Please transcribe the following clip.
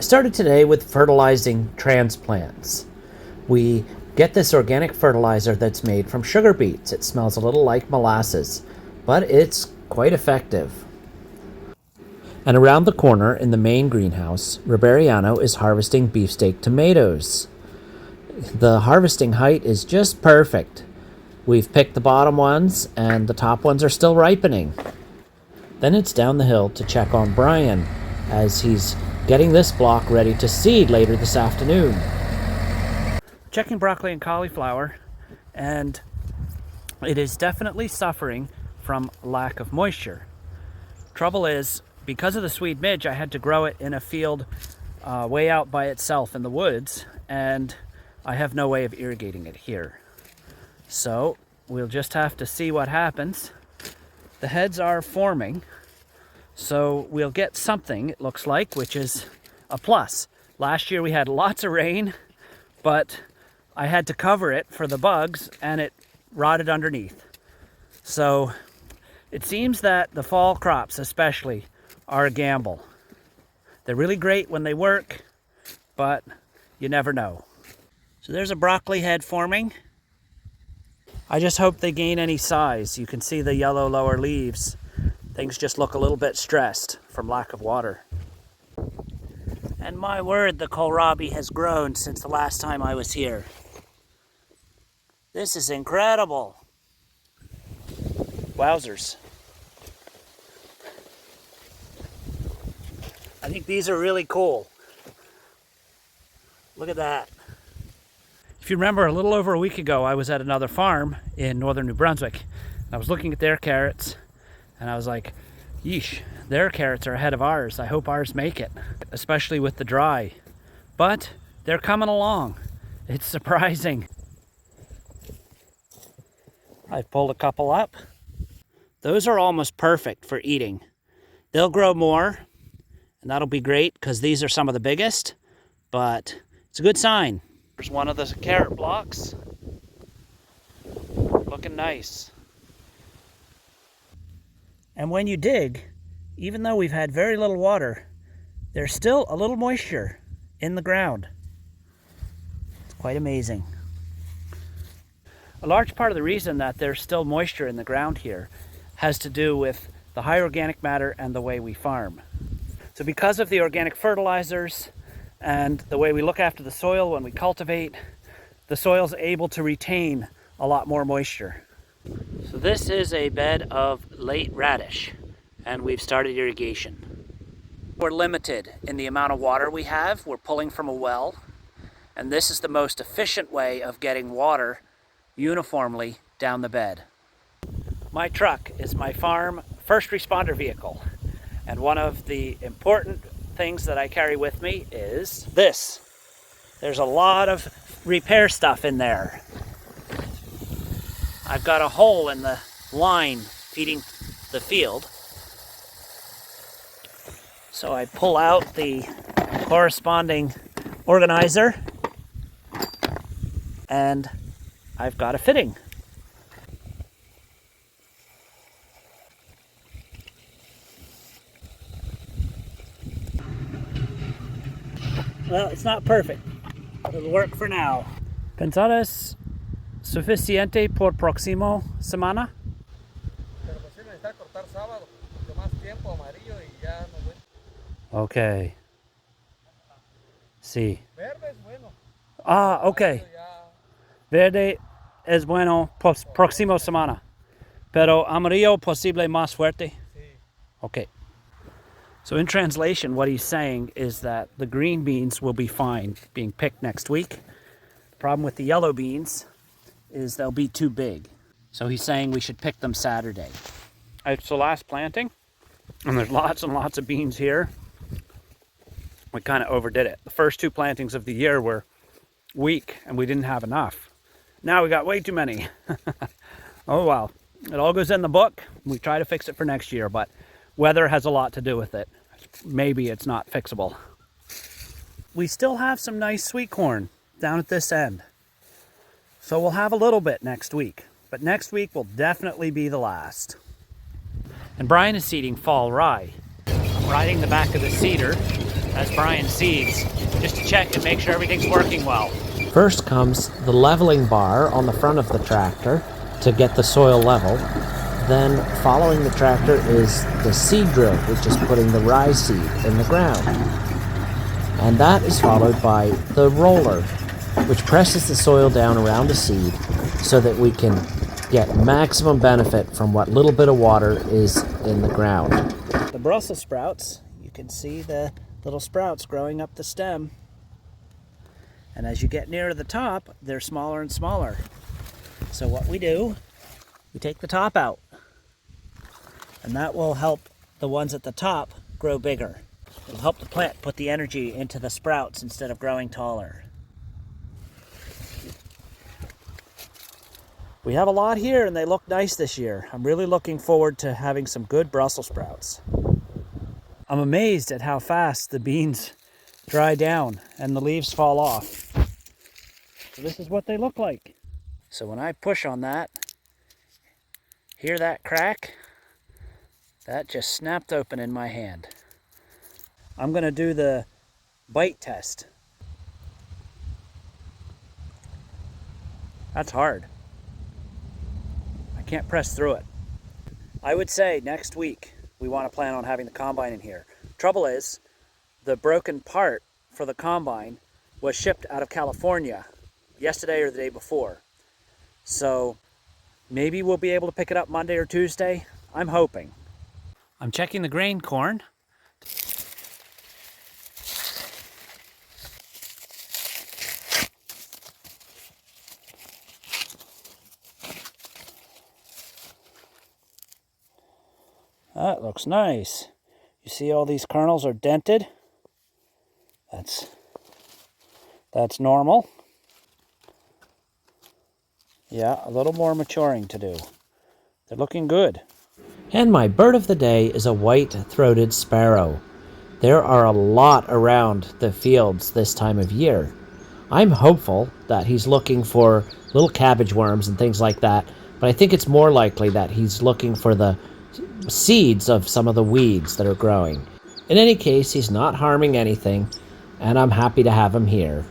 Started today with fertilizing transplants. We get this organic fertilizer that's made from sugar beets. It smells a little like molasses, but it's quite effective. And around the corner in the main greenhouse, Riberiano is harvesting beefsteak tomatoes. The harvesting height is just perfect. We've picked the bottom ones and the top ones are still ripening. Then it's down the hill to check on Brian as he's getting this block ready to seed later this afternoon. Checking broccoli and cauliflower, and it is definitely suffering from lack of moisture. Trouble is, because of the Swede midge, I had to grow it in a field way out by itself in the woods, and I have no way of irrigating it here. So we'll just have to see what happens. The heads are forming, so we'll get something, it looks like, which is a plus. Last year we had lots of rain, but I had to cover it for the bugs and it rotted underneath. So it seems that the fall crops especially are a gamble. They're really great when they work, but you never know. So there's a broccoli head forming. I just hope they gain any size. You can see the yellow lower leaves. Things just look a little bit stressed from lack of water. And my word, the kohlrabi has grown since the last time I was here. This is incredible. Wowzers. I think these are really cool. Look at that. If you remember, a little over a week ago, I was at another farm in northern New Brunswick. I was looking at their carrots, and I was like, yeesh, their carrots are ahead of ours. I hope ours make it, especially with the dry. But they're coming along. It's surprising. I've pulled a couple up. Those are almost perfect for eating. They'll grow more, and that'll be great because these are some of the biggest, but it's a good sign. There's one of the carrot blocks. Looking nice. And when you dig, even though we've had very little water, there's still a little moisture in the ground. It's quite amazing. A large part of the reason that there's still moisture in the ground here has to do with the high organic matter and the way we farm. So because of the organic fertilizers and the way we look after the soil when we cultivate, the soil's able to retain a lot more moisture. So this is a bed of late radish, and we've started irrigation. We're limited in the amount of water we have. We're pulling from a well, and this is the most efficient way of getting water uniformly down the bed. My truck is my farm first responder vehicle, and one of the important things that I carry with me is this. There's a lot of repair stuff in there. I've got a hole in the line feeding the field. So I pull out the corresponding organizer and I've got a fitting. Well, it's not perfect. It'll work for now. ¿Pensares suficiente por próximo semana? Pero pues sí necesita cortar sábado, porque más tiempo amarillo y ya no voy. Okay. Sí. Verde es bueno. Ah, okay. Verde es bueno próximo semana. Pero amarillo posible más fuerte. Sí. Okay. So in translation, what he's saying is that the green beans will be fine being picked next week. The problem with the yellow beans is they'll be too big. So he's saying we should pick them Saturday. It's the last planting, and there's lots and lots of beans here. We kind of overdid it. The first two plantings of the year were weak, and we didn't have enough. Now we got way too many. Oh well, it all goes in the book. We try to fix it for next year, but weather has a lot to do with it. Maybe it's not fixable. We still have some nice sweet corn down at this end. So we'll have a little bit next week, but next week will definitely be the last. And Brian is seeding fall rye. I'm riding the back of the seeder as Brian seeds, just to check and make sure everything's working well. First comes the leveling bar on the front of the tractor to get the soil level. Then following the tractor is the seed drill, which is putting the rye seed in the ground. And that is followed by the roller, which presses the soil down around the seed so that we can get maximum benefit from what little bit of water is in the ground. The Brussels sprouts, you can see the little sprouts growing up the stem. And as you get nearer the top, they're smaller and smaller. So what we do, we take the top out. And that will help the ones at the top grow bigger. It'll help the plant put the energy into the sprouts instead of growing taller. We have a lot here and they look nice this year. I'm really looking forward to having some good Brussels sprouts. I'm amazed at how fast the beans dry down and the leaves fall off. So this is what they look like. So when I push on that, hear that crack? That just snapped open in my hand. I'm going to do the bite test. That's hard. I can't press through it. I would say next week we want to plan on having the combine in here. Trouble is, the broken part for the combine was shipped out of California yesterday or the day before. So maybe we'll be able to pick it up Monday or Tuesday. I'm hoping. I'm checking the grain corn. That looks nice. You see all these kernels are dented. That's normal. Yeah, a little more maturing to do. They're looking good. And my bird of the day is a white-throated sparrow. There are a lot around the fields this time of year. I'm hopeful that he's looking for little cabbage worms and things like that, but I think it's more likely that he's looking for the seeds of some of the weeds that are growing. In any case, he's not harming anything, and I'm happy to have him here.